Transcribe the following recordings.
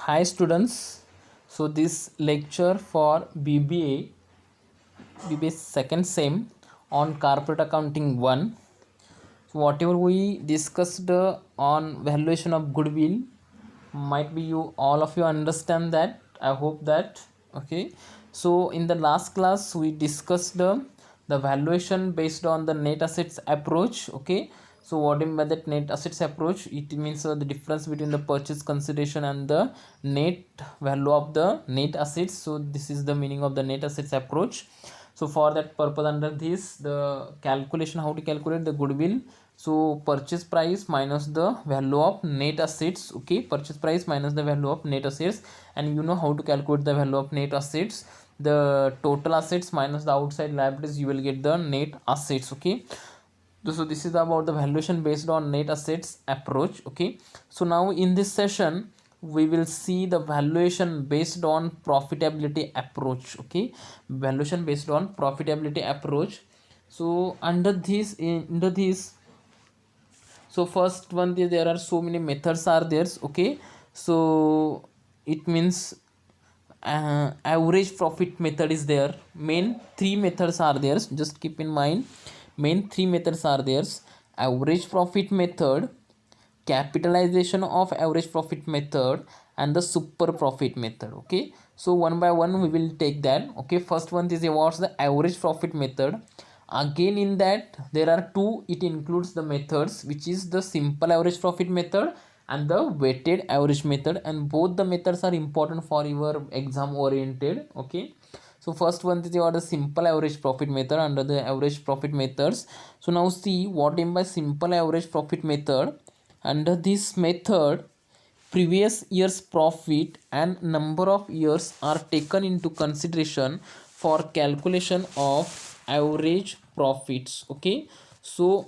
Hi students, so this lecture for BBA second sem on corporate accounting 1. So whatever we discussed on valuation of goodwill, might be you all of you understand that. I hope that. Okay, so in the last class we discussed the valuation based on the net assets approach. Okay, so what do you mean by that net assets approach? It means the difference between the purchase consideration and the net value of the net assets. So this is the meaning of the net assets approach. So for that purpose, under this, the calculation, how to calculate the goodwill. So purchase price minus the value of net assets. Okay, purchase price minus the value of net assets, and you know how to calculate the value of net assets. The total assets minus the outside liabilities, you will get the net assets. Okay, so this is about the valuation based on net assets approach. Okay, so now in this session we will see the valuation based on profitability approach. Okay, valuation based on profitability approach. So under this, so first one, there are so many methods are there. Okay, so it means average profit method is there. Main three methods are there, just keep in mind. Main three methods are there: average profit method, capitalization of average profit method, and the super profit method. Okay, so one by one we will take that. Okay, first one is what's the average profit method. Again, in that there are two, it includes the methods, which is the simple average profit method and the weighted average method, and both the methods are important for your exam oriented. Okay, so first one is your the simple average profit method under the average profit methods. So now see what in by simple average profit method. Under this method, previous year's profit and number of years are taken into consideration for calculation of average profits. Okay, so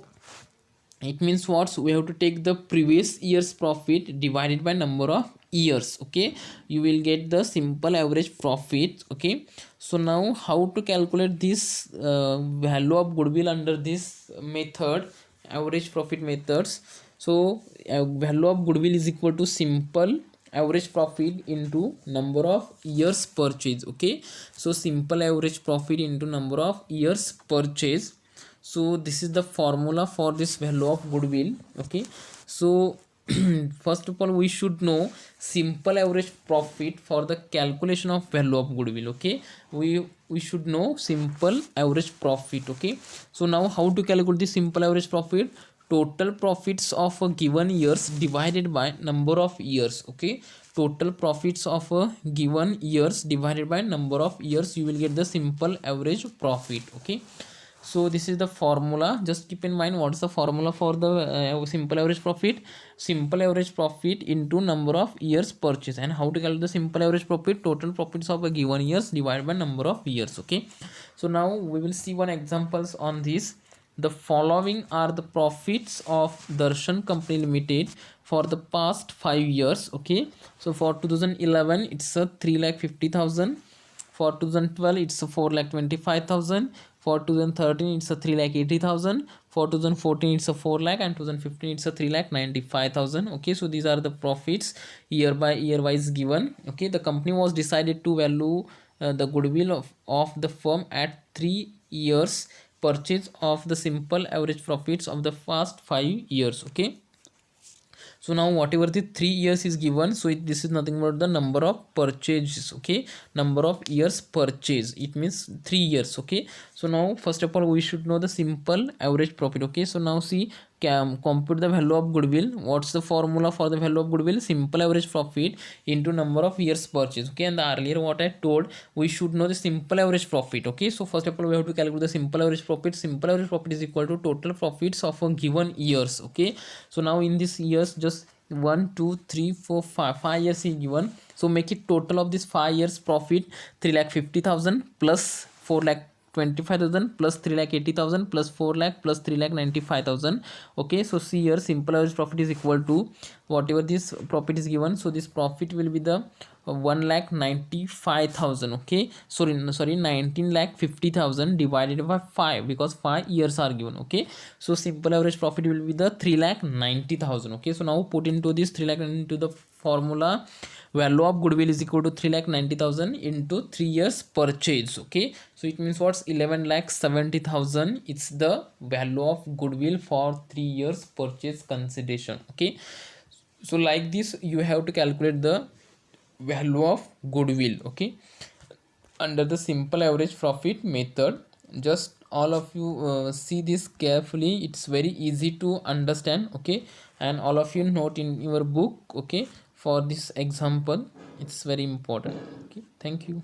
it means what, we have to take the previous year's profit divided by number of years. Okay, you will get the simple average profit. Okay, so now how to calculate this value of goodwill under this method, average profit methods. So value of goodwill is equal to simple average profit into number of years purchase. Okay, so simple average profit into number of years purchase. So this is the formula for this value of goodwill. Okay, so first of all we should know simple average profit for the calculation of value of goodwill. Okay, we should know simple average profit. Okay, so now how to calculate the simple average profit? Total profits of a given years divided by number of years. Okay, total profits of a given years divided by number of years, you will get the simple average profit. Okay, so this is the formula. Just keep in mind what's the formula for the simple average profit. Simple average profit into number of years purchase. And how to calculate the simple average profit? Total profits of a given years divided by number of years. Okay, so now we will see one examples on this. The following are the profits of Darshan Company Limited for the past 5 years. Okay, so for 2011 it's a 3,50,000. For 2012 it's a 4,25,000. For 2013 it's a 3,80,000. For 2014 it's a 4 lakh, and 2015 it's a 3,95,000. Okay, so these are the profits year by year wise given. Okay, the company was decided to value the goodwill of the firm at 3 years purchase of the simple average profits of the past 5 years. Okay, so now whatever the 3 years is given, so this is nothing but the number of purchases. Okay, number of years purchase, it means 3 years. Okay, so now first of all we should know the simple average profit. Okay, so now see, compute the value of goodwill. What's the formula for the value of goodwill? Simple average profit into number of years purchase. Okay, and the earlier what I told, we should know the simple average profit. Okay, so first of all we have to calculate the simple average profit. Simple average profit is equal to total profits of a given years. Okay, so now in this years, just 1 2 3 4 5 years is given. So make it total of this 5 years profit 3,50,000 plus 4,25,000 plus 3,80,000 plus 4 lakh plus 3,95,000. Okay, so see here simple average profit is equal to whatever this profit is given, so this profit will be the 1,95,000. Okay, sorry 19,50,000 divided by 5, because 5 years are given. Okay, so simple average profit will be the 3,90,000. Okay, so now put into this 3,90,000 into the formula. Value of goodwill is equal to 3,90,000 into 3 years purchase. Okay, so it means what's 11,70,000. It's the value of goodwill for 3 years purchase consideration. Okay, so like this you have to calculate the value of goodwill. Okay, under the simple average profit method. Just all of you see this carefully, it's very easy to understand. Okay, and all of you note in your book. Okay, for this example, it's very important. Okay, thank you.